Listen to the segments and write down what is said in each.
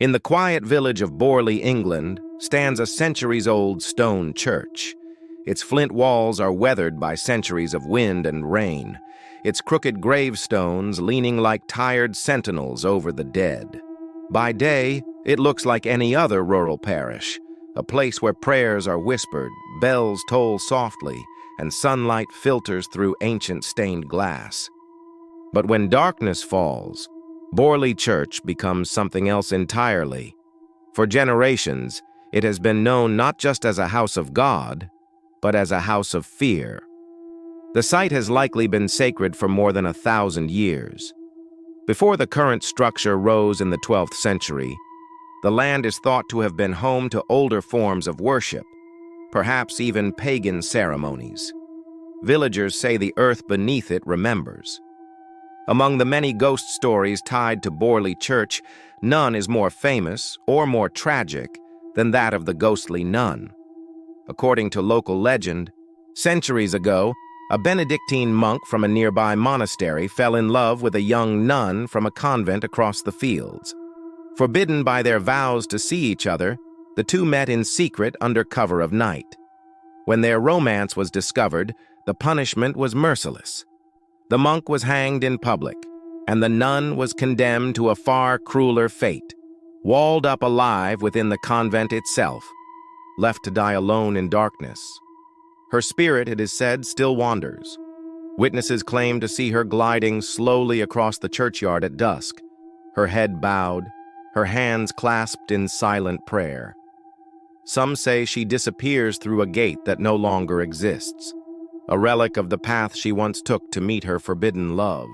In the quiet village of Borley, England, stands a centuries-old stone church. Its flint walls are weathered by centuries of wind and rain, its crooked gravestones leaning like tired sentinels over the dead. By day, it looks like any other rural parish, a place where prayers are whispered, bells toll softly, and sunlight filters through ancient stained glass. But when darkness falls, Borley Church becomes something else entirely. For generations, it has been known not just as a house of God, but as a house of fear. The site has likely been sacred for more than 1,000 years. Before the current structure rose in the 12th century, the land is thought to have been home to older forms of worship, perhaps even pagan ceremonies. Villagers say the earth beneath it remembers. Among the many ghost stories tied to Borley Church, none is more famous or more tragic than that of the ghostly nun. According to local legend, centuries ago, a Benedictine monk from a nearby monastery fell in love with a young nun from a convent across the fields. Forbidden by their vows to see each other, the two met in secret under cover of night. When their romance was discovered, the punishment was merciless. The monk was hanged in public, and the nun was condemned to a far crueler fate, walled up alive within the convent itself, left to die alone in darkness. Her spirit, it is said, still wanders. Witnesses claim to see her gliding slowly across the churchyard at dusk, her head bowed, her hands clasped in silent prayer. Some say she disappears through a gate that no longer exists, a relic of the path she once took to meet her forbidden love.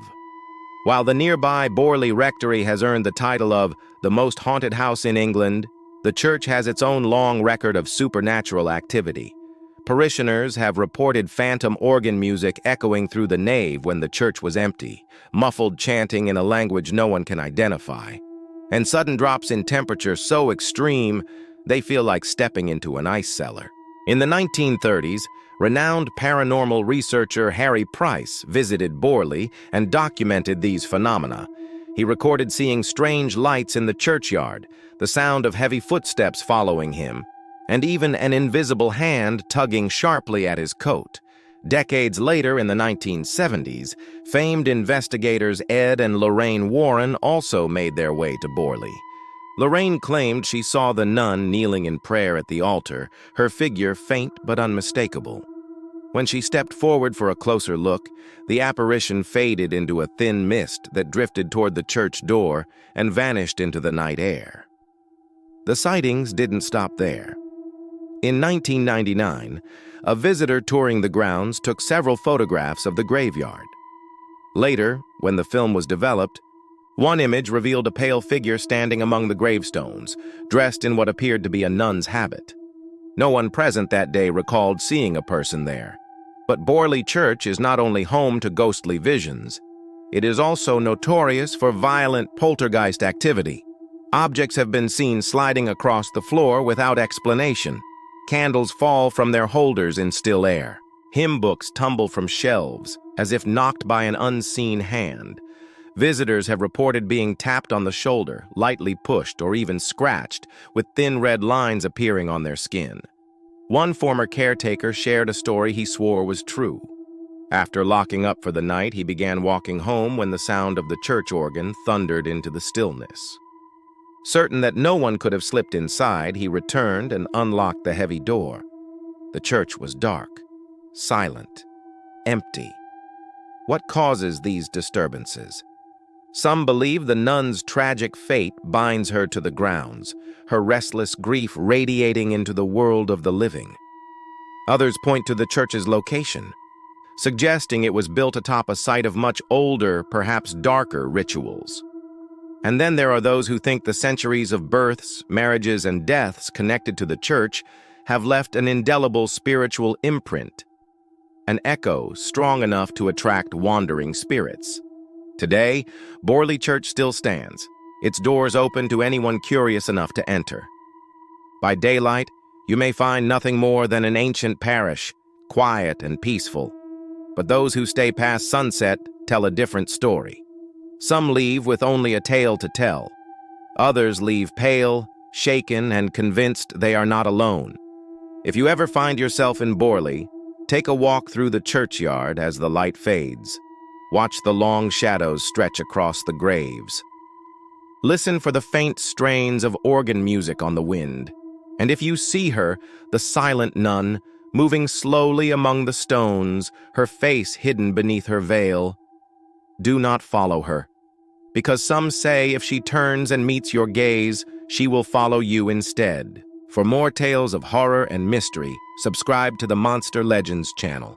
While the nearby Borley Rectory has earned the title of the most haunted house in England, the church has its own long record of supernatural activity. Parishioners have reported phantom organ music echoing through the nave when the church was empty, muffled chanting in a language no one can identify, and sudden drops in temperature so extreme they feel like stepping into an ice cellar. In the 1930s, renowned paranormal researcher Harry Price visited Borley and documented these phenomena. He recorded seeing strange lights in the churchyard, the sound of heavy footsteps following him, and even an invisible hand tugging sharply at his coat. Decades later, in the 1970s, famed investigators Ed and Lorraine Warren also made their way to Borley. Lorraine claimed she saw the nun kneeling in prayer at the altar, her figure faint but unmistakable. When she stepped forward for a closer look, the apparition faded into a thin mist that drifted toward the church door and vanished into the night air. The sightings didn't stop there. In 1999, a visitor touring the grounds took several photographs of the graveyard. Later, when the film was developed, one image revealed a pale figure standing among the gravestones, dressed in what appeared to be a nun's habit. No one present that day recalled seeing a person there. But Borley Church is not only home to ghostly visions, it is also notorious for violent poltergeist activity. Objects have been seen sliding across the floor without explanation. Candles fall from their holders in still air. Hymn books tumble from shelves, as if knocked by an unseen hand. Visitors have reported being tapped on the shoulder, lightly pushed, or even scratched, with thin red lines appearing on their skin. One former caretaker shared a story he swore was true. After locking up for the night, he began walking home when the sound of the church organ thundered into the stillness. Certain that no one could have slipped inside, he returned and unlocked the heavy door. The church was dark, silent, empty. What causes these disturbances? Some believe the nun's tragic fate binds her to the grounds, her restless grief radiating into the world of the living. Others point to the church's location, suggesting it was built atop a site of much older, perhaps darker rituals. And then there are those who think the centuries of births, marriages, and deaths connected to the church have left an indelible spiritual imprint, an echo strong enough to attract wandering spirits. Today, Borley Church still stands, its doors open to anyone curious enough to enter. By daylight, you may find nothing more than an ancient parish, quiet and peaceful. But those who stay past sunset tell a different story. Some leave with only a tale to tell, Others leave pale, shaken, and convinced they are not alone. If you ever find yourself in Borley, take a walk through the churchyard as the light fades. Watch the long shadows stretch across the graves. Listen for the faint strains of organ music on the wind. And if you see her, the silent nun, moving slowly among the stones, her face hidden beneath her veil, do not follow her, because some say if she turns and meets your gaze, she will follow you instead. For more tales of horror and mystery, subscribe to the Monster Legends channel.